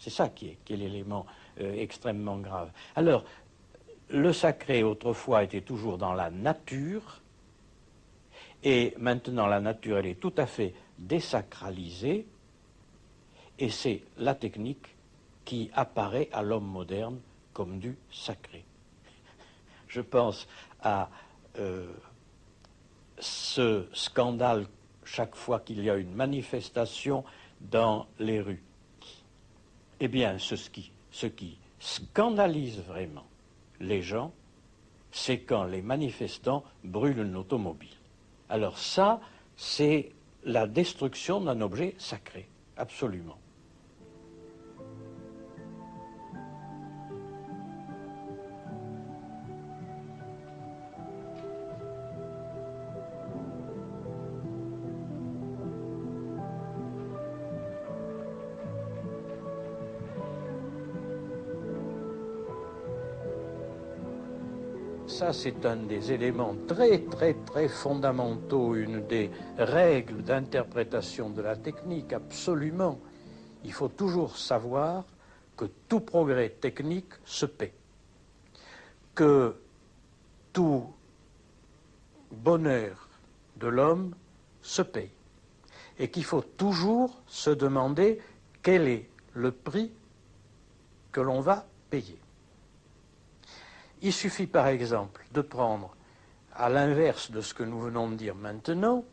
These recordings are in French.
C'est ça qui est l'élément extrêmement grave. Alors, le sacré, autrefois, était toujours dans la nature, et maintenant, la nature, elle est tout à fait désacralisée, et c'est la technique qui apparaît à l'homme moderne comme du sacré. Je pense à ce scandale chaque fois qu'il y a une manifestation dans les rues. Eh bien, ce qui scandalise vraiment les gens, c'est quand les manifestants brûlent une automobile. Alors ça, c'est la destruction d'un objet sacré, absolument. Ça, c'est un des éléments très fondamentaux, une des règles d'interprétation de la technique, absolument. Il faut toujours savoir que tout progrès technique se paie, que tout bonheur de l'homme se paye, et qu'il faut toujours se demander quel est le prix que l'on va payer. Il suffit par exemple de prendre, à l'inverse de ce que nous venons de dire maintenant,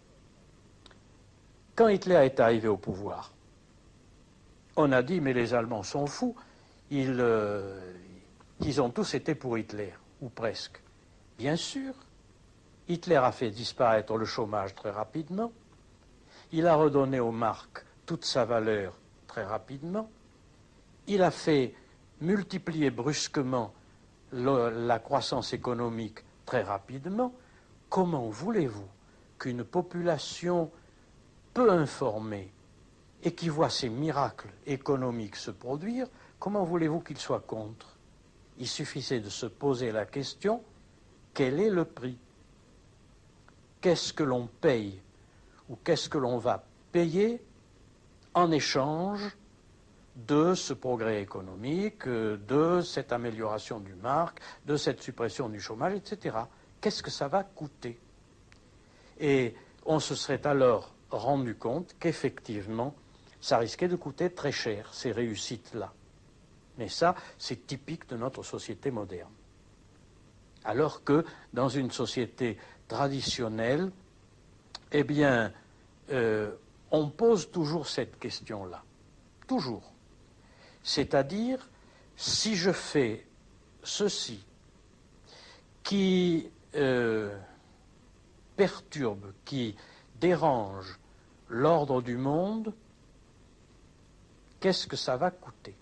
quand Hitler est arrivé au pouvoir, on a dit mais les Allemands sont fous, ils ont tous été pour Hitler, ou presque. Bien sûr, Hitler a fait disparaître le chômage très rapidement, il a redonné aux marques toute sa valeur très rapidement, il a fait multiplier brusquement la croissance économique très rapidement. Comment voulez-vous qu'une population peu informée et qui voit ces miracles économiques se produire, comment voulez-vous qu'il soit contre? Il suffisait de se poser la question, quel est le prix? Qu'est-ce que l'on paye ou qu'est-ce que l'on va payer en échange de ce progrès économique, de cette amélioration du marque, de cette suppression du chômage, etc. Qu'est-ce que ça va coûter? Et on se serait alors rendu compte qu'effectivement, ça risquait de coûter très cher, ces réussites-là. Mais ça, c'est typique de notre société moderne. Alors que dans une société traditionnelle, eh bien, on pose toujours cette question-là. Toujours. C'est-à-dire, si je fais ceci qui perturbe, qui dérange l'ordre du monde, qu'est-ce que ça va coûter?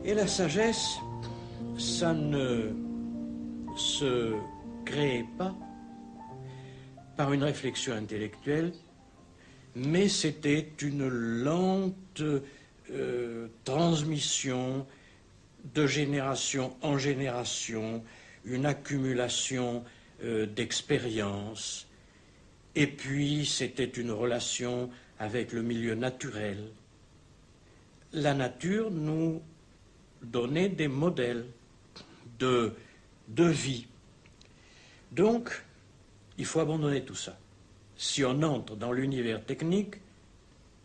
Et la sagesse, ça ne se crée pas par une réflexion intellectuelle, mais c'était une lente transmission de génération en génération, une accumulation d'expériences, et puis c'était une relation avec le milieu naturel. La nature nous donnait des modèles de vie. Donc, il faut abandonner tout ça. Si on entre dans l'univers technique,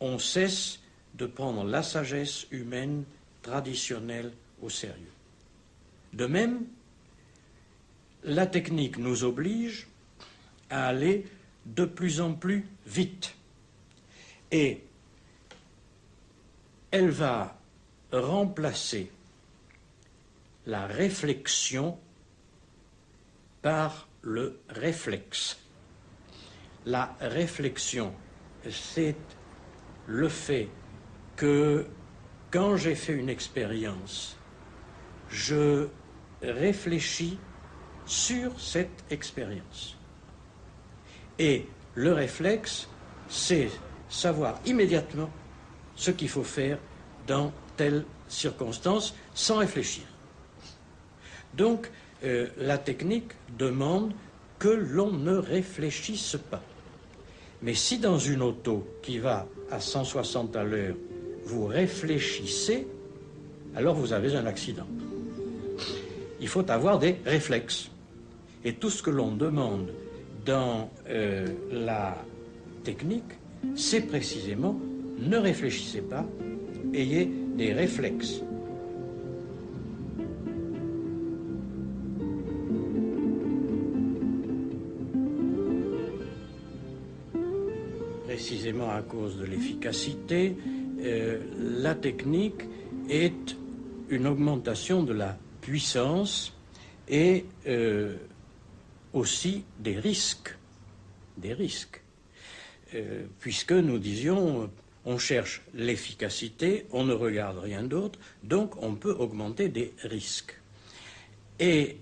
on cesse de prendre la sagesse humaine traditionnelle au sérieux. De même, la technique nous oblige à aller de plus en plus vite. Et elle va remplacer la réflexion par le réflexe. La réflexion, c'est le fait que quand j'ai fait une expérience, je réfléchis sur cette expérience. Et le réflexe, c'est savoir immédiatement ce qu'il faut faire dans telle circonstance sans réfléchir. Donc, la technique demande que l'on ne réfléchisse pas. Mais si dans une auto qui va à 160 à l'heure, vous réfléchissez, alors vous avez un accident. Il faut avoir des réflexes. Et tout ce que l'on demande dans la technique, c'est précisément ne réfléchissez pas, ayez des réflexes. Précisément à cause de l'efficacité, la technique est une augmentation de la puissance et aussi des risques. Puisque nous disions, on cherche l'efficacité, on ne regarde rien d'autre, donc on peut augmenter des risques. Et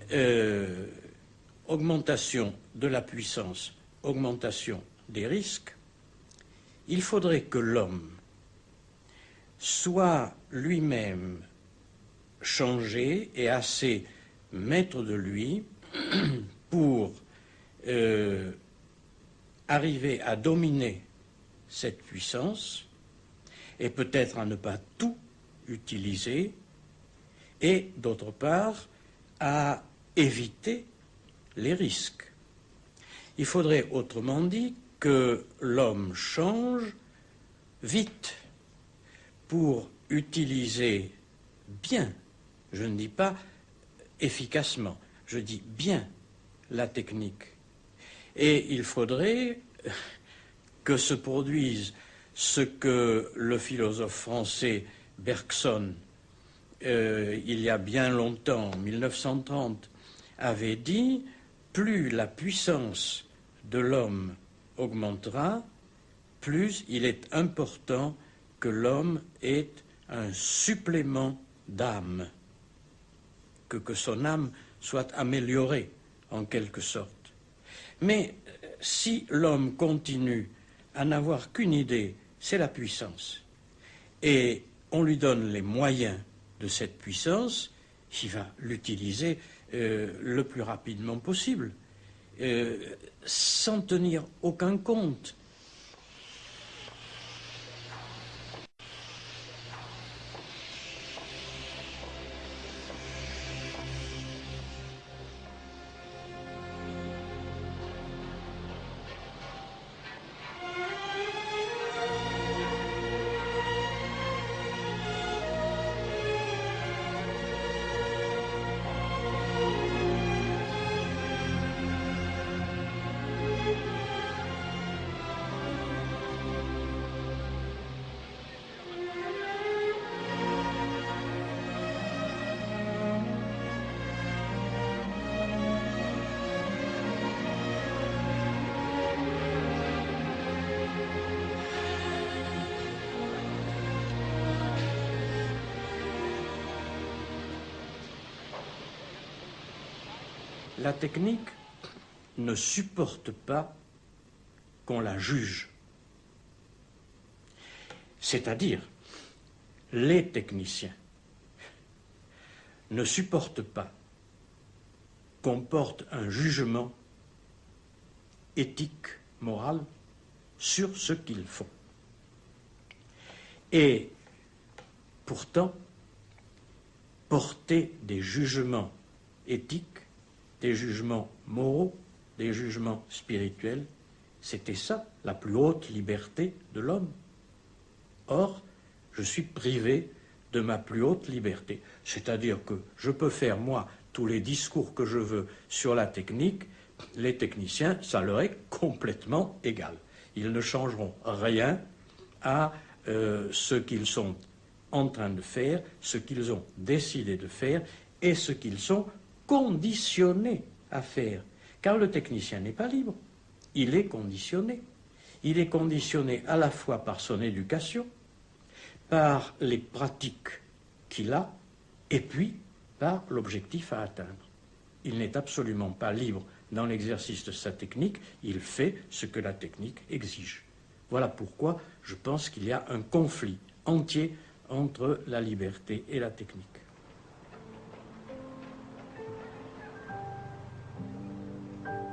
augmentation de la puissance, augmentation des risques, il faudrait que l'homme soit lui-même changé et assez maître de lui pour arriver à dominer cette puissance et peut-être à ne pas tout utiliser et d'autre part à éviter les risques. Il faudrait autrement dit que l'homme change vite pour utiliser bien, je ne dis pas efficacement, je dis bien la technique. Et il faudrait que se produise ce que le philosophe français Bergson, il y a bien longtemps, en 1930, avait dit, plus la puissance de l'homme augmentera, plus il est important que l'homme ait un supplément d'âme, que son âme soit améliorée en quelque sorte. Mais si l'homme continue à n'avoir qu'une idée, c'est la puissance, et on lui donne les moyens de cette puissance, il va l'utiliser le plus rapidement possible, sans tenir aucun compte. La technique ne supporte pas qu'on la juge. C'est-à-dire, les techniciens ne supportent pas qu'on porte un jugement éthique, moral, sur ce qu'ils font. Et pourtant, porter des jugements éthiques, des jugements moraux, des jugements spirituels, c'était ça, la plus haute liberté de l'homme. Or, je suis privé de ma plus haute liberté. C'est-à-dire que je peux faire, moi, tous les discours que je veux sur la technique, les techniciens, ça leur est complètement égal. Ils ne changeront rien à ce qu'ils sont en train de faire, ce qu'ils ont décidé de faire et ce qu'ils sont conditionné à faire, car le technicien n'est pas libre, il est conditionné. Il est conditionné à la fois par son éducation, par les pratiques qu'il a, et puis par l'objectif à atteindre. Il n'est absolument pas libre dans l'exercice de sa technique, il fait ce que la technique exige. Voilà pourquoi je pense qu'il y a un conflit entier entre la liberté et la technique.